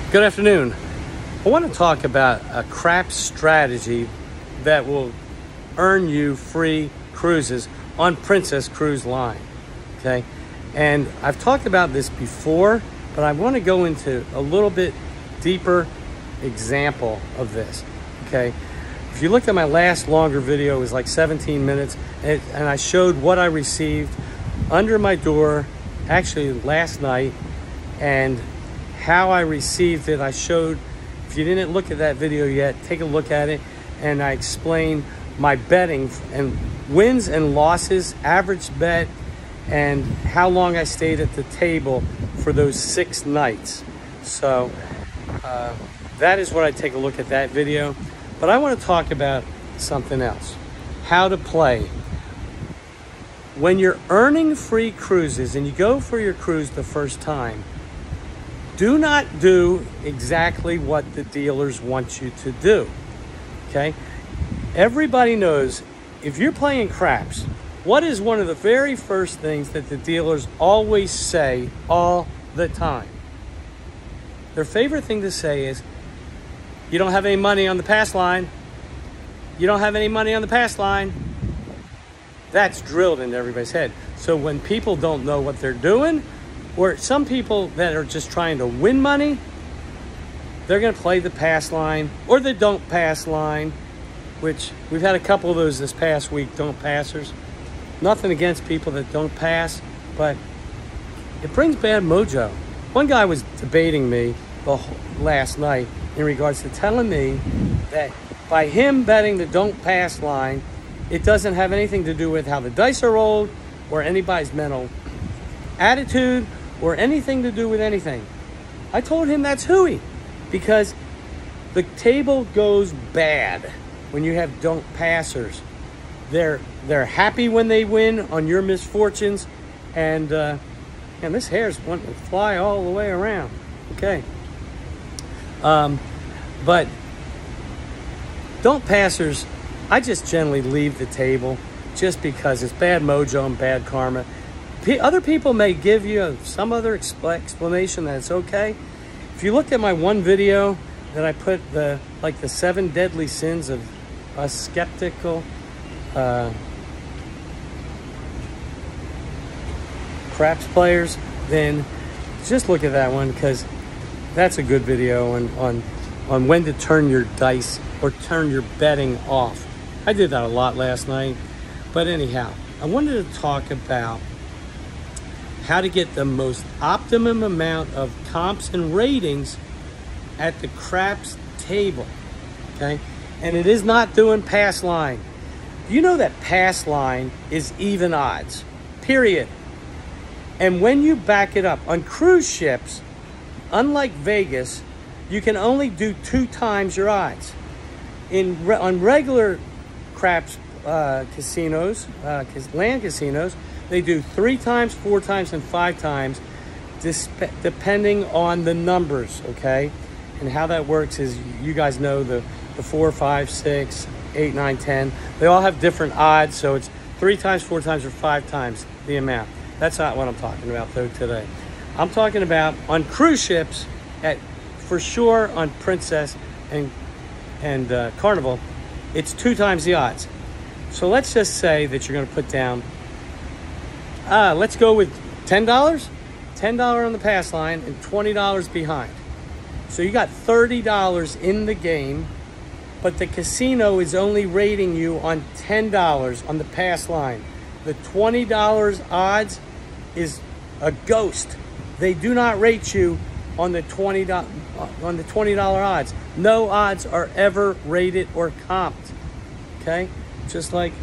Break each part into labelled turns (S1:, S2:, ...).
S1: Good afternoon. I want to talk about a craps strategy that will earn you free cruises on Princess Cruise Line, okay? And I've talked about this before, but I want to go into a little bit deeper example of this, okay? If you looked at my last longer video, it was like 17 minutes, and I showed what I received under my door, actually last night, and how I received it. I showed, if you didn't look at that video yet, take a look at it, and I explained my betting and wins and losses, average bet, and how long I stayed at the table for those 6 nights. So that is what I take a look at that video. But I want to talk about something else, how to play. When you're earning free cruises and you go for your cruise the first time, do not do exactly what the dealers want you to do, okay? Everybody knows if you're playing craps, what is one of the very first things that the dealers always say all the time? Their favorite thing to say is, you don't have any money on the pass line. You don't have any money on the pass line. That's drilled into everybody's head. So when people don't know what they're doing, or some people that are just trying to win money, they're going to play the pass line or the don't pass line, which we've had a couple of those this past week, don't passers. Nothing against people that don't pass, but it brings bad mojo. One guy was debating me last night in regards to telling me that by him betting the don't pass line, it doesn't have anything to do with how the dice are rolled or anybody's mental attitude or anything to do with anything. I told him that's hooey, because the table goes bad when you have don't passers. They're happy when they win on your misfortunes, and this hair's wanting to fly all the way around. Okay. But don't passers, I just generally leave the table just because it's bad mojo and bad karma. Other people may give you some other explanation that it's okay. If you look at my one video that I put, the 7 deadly sins of us skeptical craps players, then just look at that one, because that's a good video on when to turn your dice or turn your betting off. I did that a lot last night. But anyhow, I wanted to talk about how to get the most optimum amount of comps and ratings at the craps table, okay? And it is not doing pass line. You know that pass line is even odds, period. And when you back it up, on cruise ships, unlike Vegas, you can only do 2 times your odds. On regular craps casinos, land casinos, they do 3 times, 4 times, and 5 times, depending on the numbers, okay? And how that works is, you guys know the 4, 5, 6, 8, 9, 10. They all have different odds, so it's 3 times, 4 times, or 5 times the amount. That's not what I'm talking about, though, today. I'm talking about on cruise ships, for sure on Princess and Carnival, it's 2 times the odds. So let's just say that you're going to put down, let's go with $10. $10 on the pass line and $20 behind. So you got $30 in the game, but the casino is only rating you on $10 on the pass line. The $20 odds is a ghost. They do not rate you on the $20 odds. No odds are ever rated or comped, okay? Just like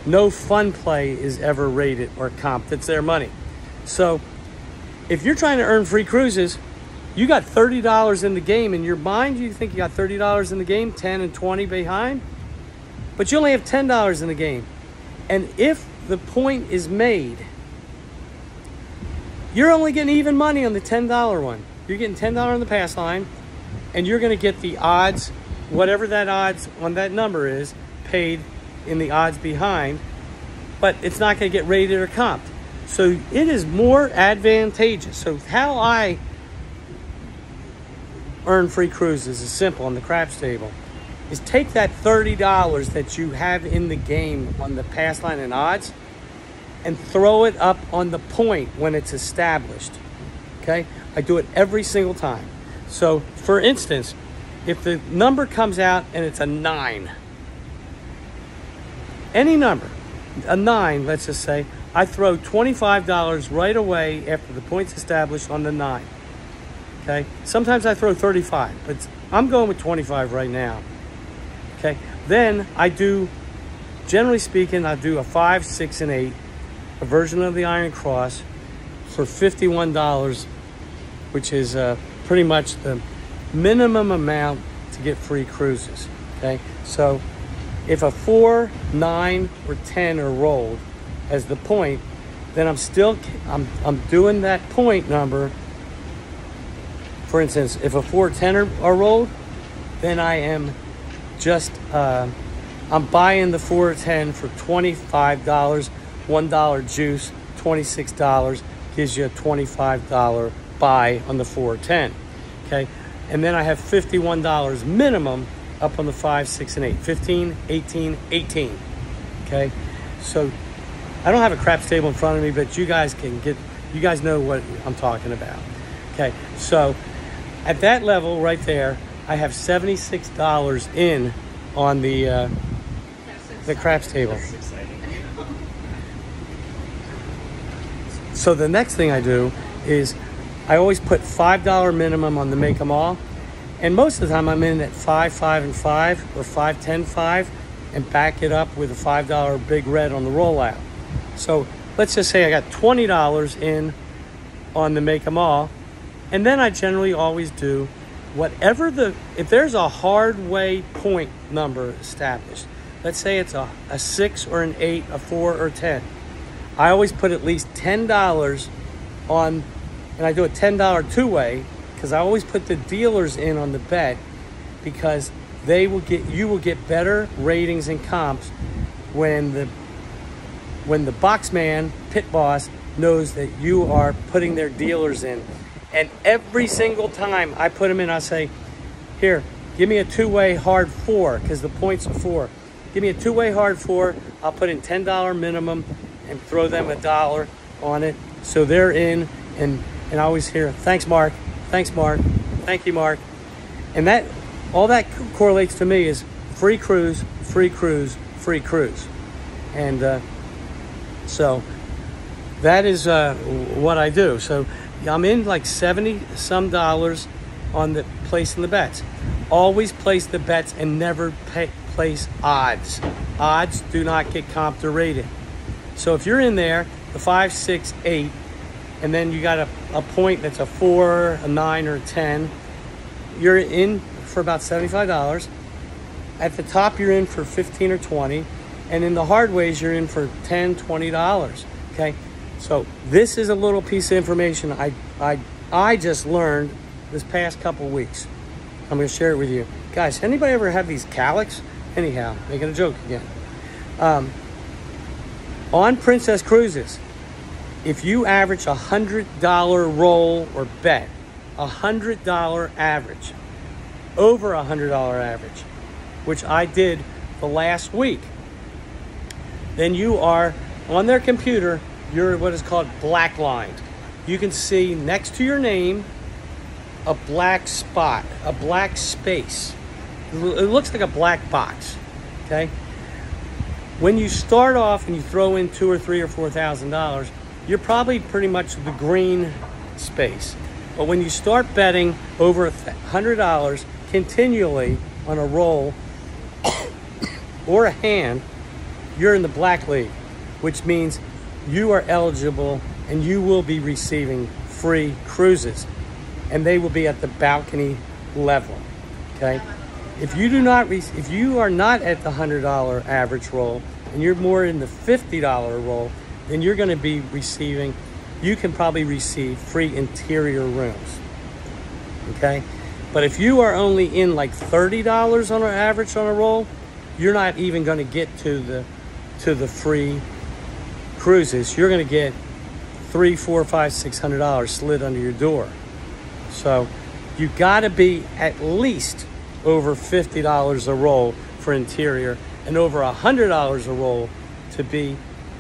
S1: no fun play is ever rated or comped. It's their money. So if you're trying to earn free cruises, you got $30 in the game. In your mind, you think you got $30 in the game, 10 and 20 behind, but you only have $10 in the game. And if the point is made, you're only getting even money on the $10 one. You're getting $10 on the pass line, and you're going to get the odds, whatever that odds on that number is, paid in the odds behind, but it's not going to get rated or comped. So it is more advantageous. So how I earn free cruises is simple on the craps table. Is take that $30 that you have in the game on the pass line and odds and throw it up on the point when it's established. Okay? I do it every single time. So, for instance, if the number comes out and it's a 9, any number, a 9, let's just say, I throw $25 right away after the point's established on the 9. Okay? Sometimes I throw 35, but I'm going with 25 right now. Okay? Then I do, generally speaking, I do a 5, 6, and 8, a version of the Iron Cross for $51, which is pretty much the minimum amount to get free cruises. Okay? So if a 4, 9, or 10 are rolled as the point, then I'm doing that point number. For instance, if a 4, 10 are rolled, then I am just I'm buying the 4 or 10 for $25, $1 juice, $26 gives you a $25 buy on the 4 or 10. Okay, and then I have $51 minimum up on the 5, 6, and 8. 15, 18, 18. Okay, so I don't have a craps table in front of me, but you guys know what I'm talking about. Okay, so at that level right there, I have $76 in on the craps table. So the next thing I do is I always put $5 minimum on the make 'em all, and most of the time I'm in at 5, 5, and 5, or 5, 10, 5, and back it up with a $5 big red on the rollout. So let's just say I got $20 in on the make 'em all, and then I generally always do whatever if there's a hard way point number established, let's say it's a 6 or an 8, a 4 or 10, I always put at least $10 on, and I do a $10 two-way, because I always put the dealers in on the bet, because you will get better ratings and comps when the box man, pit boss, knows that you are putting their dealers in. And every single time I put them in, I say, here, give me a two-way hard 4, because the points are 4. Give me a two-way hard 4. I'll put in $10 minimum and throw them $1 on it. So they're in, and I always hear, thanks, Mark. Thanks, Mark. Thank you, Mark. And all that correlates to me is free cruise, free cruise, free cruise. And so that is what I do. So I'm in like 70 some dollars on the placing the bets. Always place the bets and never place odds. Odds do not get comped or rated. So if you're in there, the 5, 6, 8, and then you got a point that's a 4, a 9, or a 10, you're in for about $75. At the top, you're in for 15 or 20, and in the hard ways, you're in for $10, $20. Okay. So this is a little piece of information I just learned this past couple weeks. I'm going to share it with you. Guys, anybody ever have these calics? Anyhow, making a joke again. On Princess Cruises, if you average $100 roll or bet, $100 average, over $100 average, which I did the last week, then you are on their computer, you're what is called black lined. You can see next to your name a black spot, a black space. It looks like a black box. Okay. When you start off and you throw in $2,000 or $3,000 or $4,000, you're probably pretty much the green space. But when you start betting over $100 continually on a roll or a hand, you're in the black league, which means you are eligible and you will be receiving free cruises, and they will be at the balcony level. Okay, if you are not at the $100 average roll and you're more in the $50 roll, then you're going to be receiving, you can probably receive free interior rooms. Okay, but if you are only in like $30 on an average on a roll, you're not even going to get to the free cruises. You're going to get $300, $400, $500, $600 slid under your door. So you got to be at least over $50 a roll for interior and over $100 a roll to be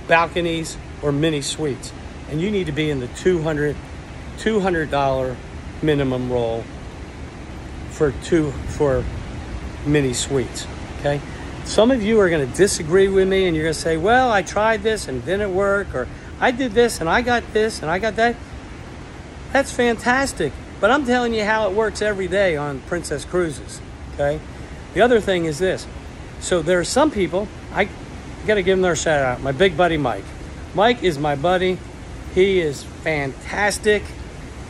S1: balconies or mini suites. And you need to be in the $200 minimum roll for mini suites, okay? Some of you are going to disagree with me and you're going to say, well, I tried this and it didn't work, or I did this and I got this and I got that. That's fantastic, but I'm telling you how it works every day on Princess Cruises, okay? The other thing is this. So there are some people, I got to give them their shout out. My big buddy Mike. Mike is my buddy. He is fantastic.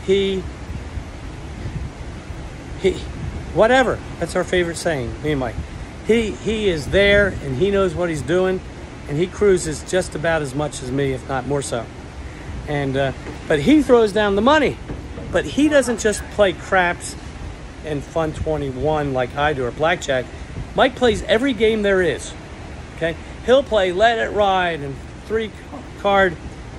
S1: He whatever. That's our favorite saying, me and Mike. He is there and he knows what he's doing, and he cruises just about as much as me, if not more so. And but he throws down the money. But he doesn't just play craps and Fun 21 like I do, or blackjack. Mike plays every game there is. Okay? He'll play Let It Ride and 3-card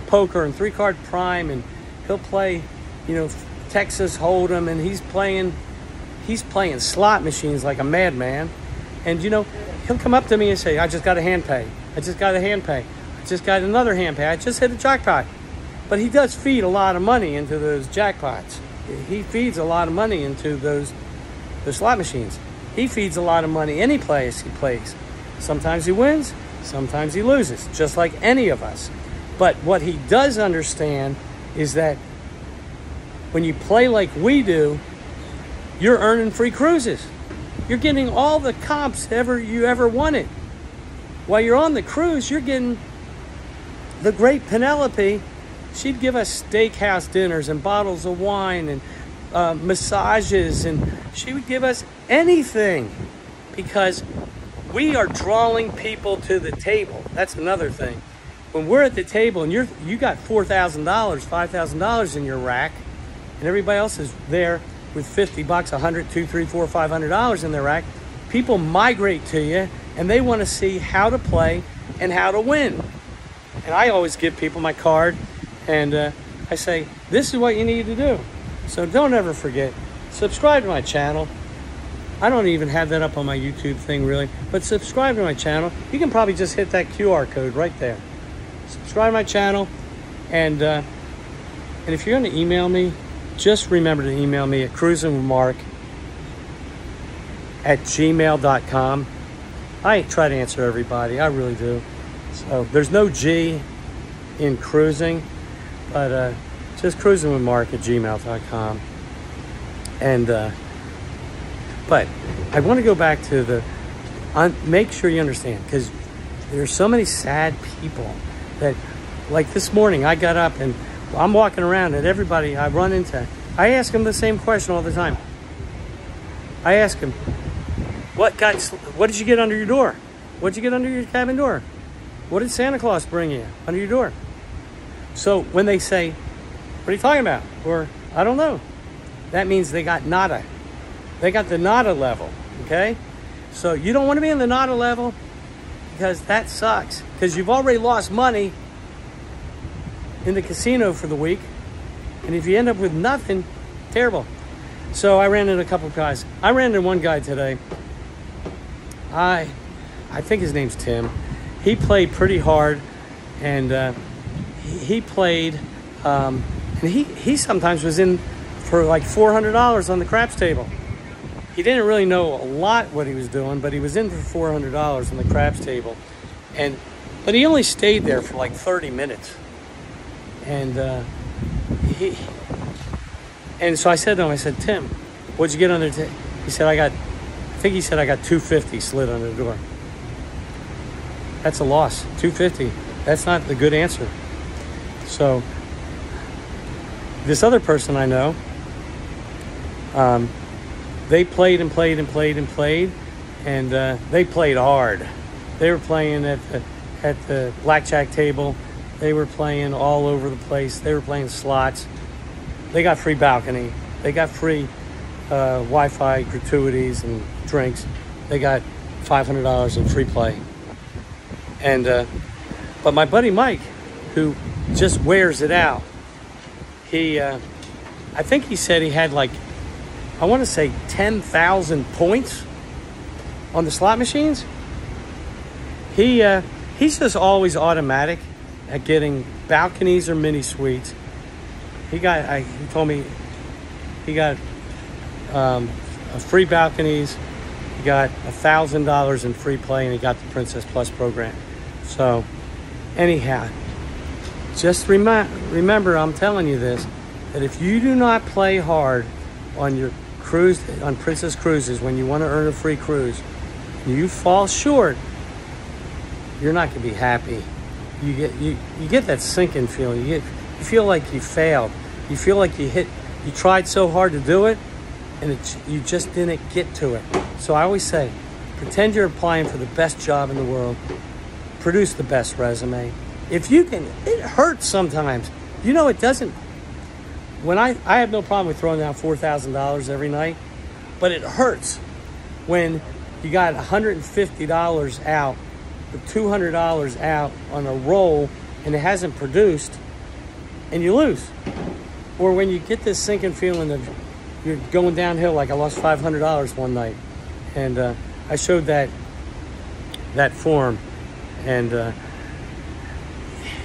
S1: poker and 3-card prime, and he'll play, you know, Texas Hold'em, and he's playing slot machines like a madman. And you know, he'll come up to me and say, I just got a hand pay. I just got a hand pay. I just got another hand pay. I just hit a jackpot. But he does feed a lot of money into those jackpots. He feeds a lot of money into the slot machines. He feeds a lot of money any place he plays. Sometimes he wins, sometimes he loses, just like any of us. But what he does understand is that when you play like we do, you're earning free cruises. You're getting all the comps you ever wanted. While you're on the cruise, you're getting the great Penelope. She'd give us steakhouse dinners and bottles of wine and massages, and she would give us anything because we are drawing people to the table. That's another thing. When we're at the table and you got $4,000, $5,000 in your rack, and everybody else is there with $50, $100, $200, $300, $400, $500 in their rack, people migrate to you and they want to see how to play and how to win. And I always give people my card, and I say, this is what you need to do. So don't ever forget, subscribe to my channel. I don't even have that up on my YouTube thing really, but subscribe to my channel. You can probably just hit that QR code right there. Subscribe to my channel, and if you're going to email me, just remember to email me at cruisingwithmark@gmail.com. I try to answer everybody, I really do. So there's no G in cruising, but just cruisingwithmark@gmail.com. And but I want to go back to make sure you understand, because there's so many sad people that, like this morning, I got up and I'm walking around, and everybody I run into, I ask them the same question all the time. I ask them, what did you get under your door? What did you get under your cabin door? What did Santa Claus bring you under your door? So when they say, what are you talking about? Or, I don't know. That means they got nada. They got the nada level, okay? So you don't want to be in the nada level, because that sucks. Because you've already lost money in the casino for the week. And if you end up with nothing, terrible. So I ran into a couple of guys. I ran into one guy today. I think his name's Tim. He played pretty hard, and he played, and he sometimes was in for like $400 on the craps table. He didn't really know a lot what he was doing, but he was in for $400 on the craps table. But he only stayed there for like 30 minutes. And so I said to him, I said, Tim, what'd you get under the table? He said, I think he said I got $250 slid under the door. That's a loss, $250. That's not the good answer. So this other person I know, they played and played and played and played, and they played hard. They were playing at the blackjack table. They were playing all over the place. They were playing slots. They got free balcony. They got free Wi-Fi gratuities and drinks. They got $500 in free play. And but my buddy Mike, who just wears it out, I think he said he had like I want to say 10,000 points on the slot machines. He's just always automatic at getting balconies or mini suites. He told me he got free balconies. He got $1,000 in free play, and he got the Princess Plus program. So anyhow, just remember, I'm telling you this, that if you do not play hard on your cruise, on Princess Cruises, when you want to earn a free cruise, and you fall short, you're not going to be happy. You get that sinking feeling. You feel like you failed. You feel like you tried so hard to do it, and you just didn't get to it. So I always say, pretend you're applying for the best job in the world. Produce the best resume. If you can, it hurts sometimes. You know, it doesn't. When I have no problem with throwing down $4,000 every night, but it hurts when you got $150 out, or $200 out on a roll, and it hasn't produced, and you lose. Or when you get this sinking feeling of you're going downhill, like I lost $500 one night, and I showed that form, and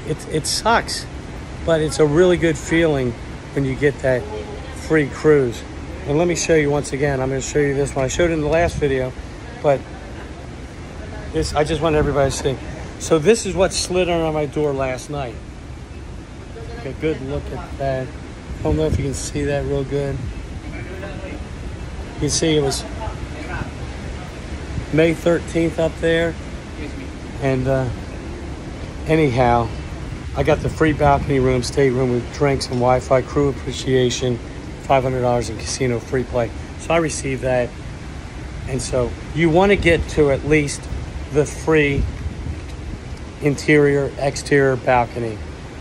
S1: it sucks, but it's a really good feeling when you get that free cruise. And let me show you once again. I'm going to show you this one. I showed it in the last video, but this, I just want everybody to see. So this is what slid under my door last night. Take a good look at that. I don't know if you can see that real good. You can see it was May 13th up there. And anyhow, I got the free balcony room, stateroom with drinks and Wi-Fi, crew appreciation, $500 in casino free play. So I received that. And so you want to get to at least the free interior, exterior balcony,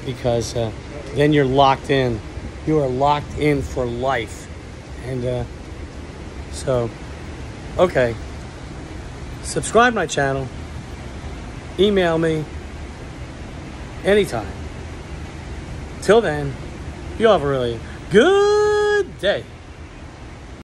S1: because then you're locked in. You are locked in for life. And so, okay. Subscribe to my channel. Email me anytime. Till then, you have a really good day.